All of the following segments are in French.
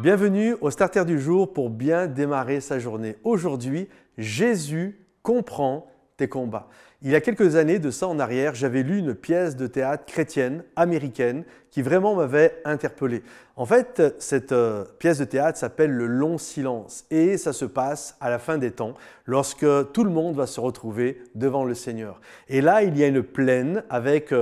Bienvenue au Starter du jour pour bien démarrer sa journée. Aujourd'hui, Jésus comprend tes combats. Il y a quelques années de ça en arrière, j'avais lu une pièce de théâtre chrétienne, américaine, qui vraiment m'avait interpellé. En fait, cette pièce de théâtre s'appelle Le Long Silence et ça se passe à la fin des temps, lorsque tout le monde va se retrouver devant le Seigneur. Et là, il y a une plaine avec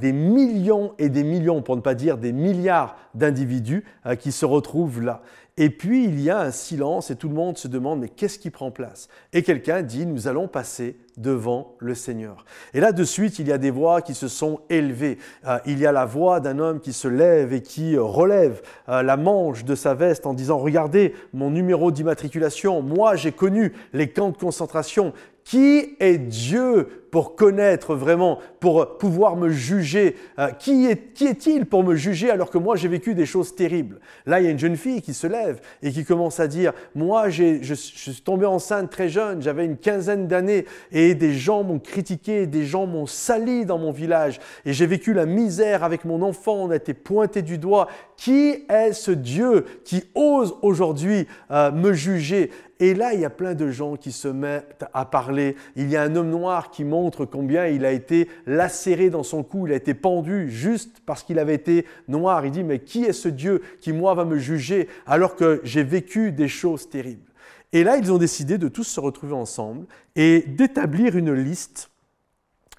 des millions et des millions, pour ne pas dire des milliards d'individus qui se retrouvent là. Et puis, il y a un silence et tout le monde se demande « mais qu'est-ce qui prend place ?» Et quelqu'un dit « nous allons passer devant le Seigneur ». Et là, de suite, il y a des voix qui se sont élevées. Il y a la voix d'un homme qui se lève et qui relève la manche de sa veste en disant « regardez mon numéro d'immatriculation, moi j'ai connu les camps de concentration ». Qui est Dieu pour connaître vraiment, pour pouvoir me juger? Qui est-il pour me juger alors que moi j'ai vécu des choses terribles? Là, il y a une jeune fille qui se lève et qui commence à dire « moi, je suis tombée enceinte très jeune, j'avais une quinzaine d'années et des gens m'ont critiqué, des gens m'ont sali dans mon village et j'ai vécu la misère avec mon enfant, on a été pointé du doigt. Qui est ce Dieu qui ose aujourd'hui me juger ?» Et là, il y a plein de gens qui se mettent à parler. Il y a un homme noir qui montre combien il a été lacéré dans son cou, il a été pendu juste parce qu'il avait été noir. Il dit « mais qui est ce Dieu qui, moi, va me juger alors que j'ai vécu des choses terribles ?» Et là, ils ont décidé de tous se retrouver ensemble et d'établir une liste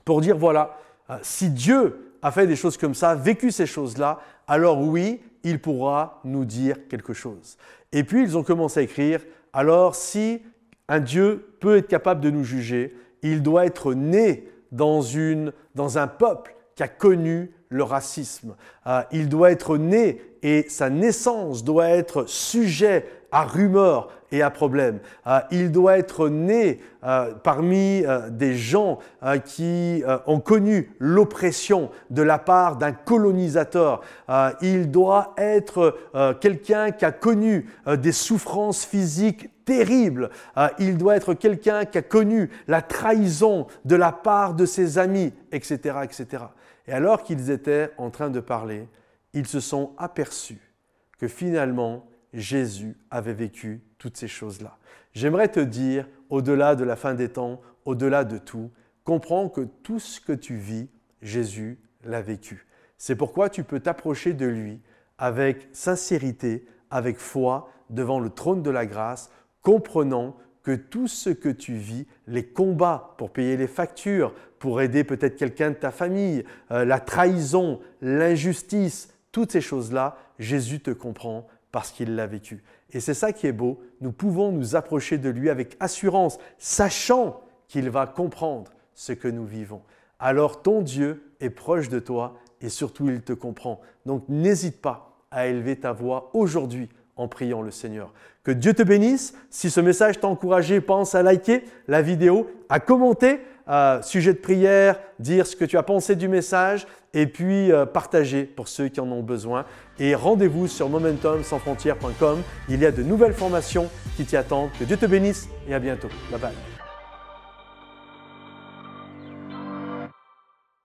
pour dire « voilà, si Dieu a fait des choses comme ça, vécu ces choses-là, alors oui, il pourra nous dire quelque chose. » Et puis, ils ont commencé à écrire « alors, si un Dieu peut être capable de nous juger, il doit être né dans un peuple qui a connu le racisme. Il doit être né et sa naissance doit être sujet à rumeurs et à problèmes. Il doit être né parmi des gens qui ont connu l'oppression de la part d'un colonisateur. Il doit être quelqu'un qui a connu des souffrances physiques terribles. Il doit être quelqu'un qui a connu la trahison de la part de ses amis, etc., etc. Et alors qu'ils étaient en train de parler, ils se sont aperçus que finalement, Jésus avait vécu toutes ces choses-là. J'aimerais te dire, au-delà de la fin des temps, au-delà de tout, comprends que tout ce que tu vis, Jésus l'a vécu. C'est pourquoi tu peux t'approcher de lui avec sincérité, avec foi, devant le trône de la grâce, comprenant que tout ce que tu vis, les combats pour payer les factures, pour aider peut-être quelqu'un de ta famille, la trahison, l'injustice, toutes ces choses-là, Jésus te comprend parce qu'il l'a vécu. Et c'est ça qui est beau, nous pouvons nous approcher de lui avec assurance, sachant qu'il va comprendre ce que nous vivons. Alors ton Dieu est proche de toi et surtout il te comprend. Donc n'hésite pas à élever ta voix aujourd'hui en priant le Seigneur. Que Dieu te bénisse. Si ce message t'a encouragé, pense à liker la vidéo, à commenter, sujet de prière, dire ce que tu as pensé du message et puis partager pour ceux qui en ont besoin. Et rendez-vous sur momentumsansfrontières.com. Il y a de nouvelles formations qui t'y attendent. Que Dieu te bénisse et à bientôt. Bye bye.